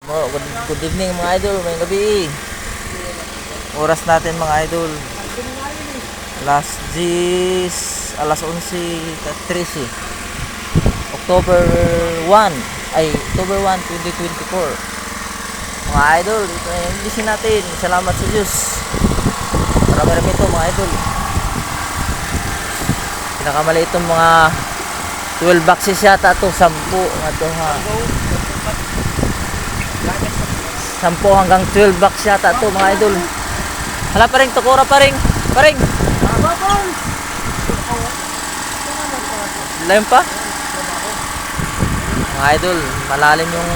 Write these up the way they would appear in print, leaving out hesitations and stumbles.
Good evening mga idol, may gabi. Oras natin mga idol. Alas 11:13. October 1, October 1, 2024. Mga idol, ito na yung mission natin. Salamat sa Diyos. Marami-rami ito mga idol. Pinakamali itong mga 12 boxes yata ito, 10 nga ito ha. 10 hanggang 12 box yata ito mga idol. Hala pa rin, tukura pa rin. Lalim pa. Mga idol, malalim yung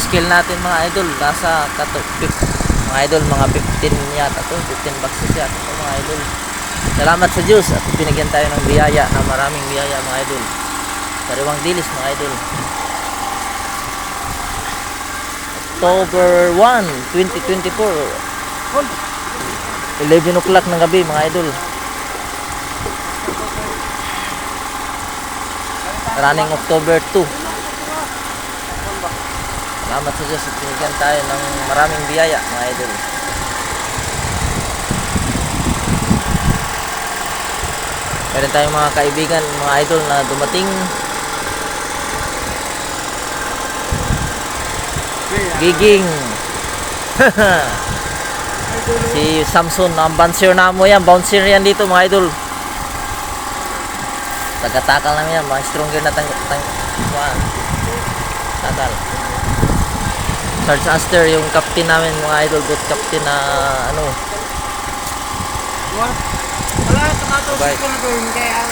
skill natin mga idol. Nasa mga idol, mga 15 yata ito. 15 boxes yata ito mga idol. Salamat sa Diyos at binigyan tayo ng biyaya, na maraming biyaya mga idol. Sariwang dilis mga idol. October 1, 2024. 11 o'clock ng gabi mga idol. Running October 2. Salamat sa Diyos at binigyan tayo ng maraming biyaya mga idol. Meron tayong mga kaibigan mga idol na dumating. Giging. Si Samson, ang bouncer na mo yan. Bouncer yan dito mga idol. Taga-takal namin yan. Mga stronger na takal. Sarge Aster, yung captain namin mga idol. Good captain na ano. Wala, tumatawag ko na doon. Kaya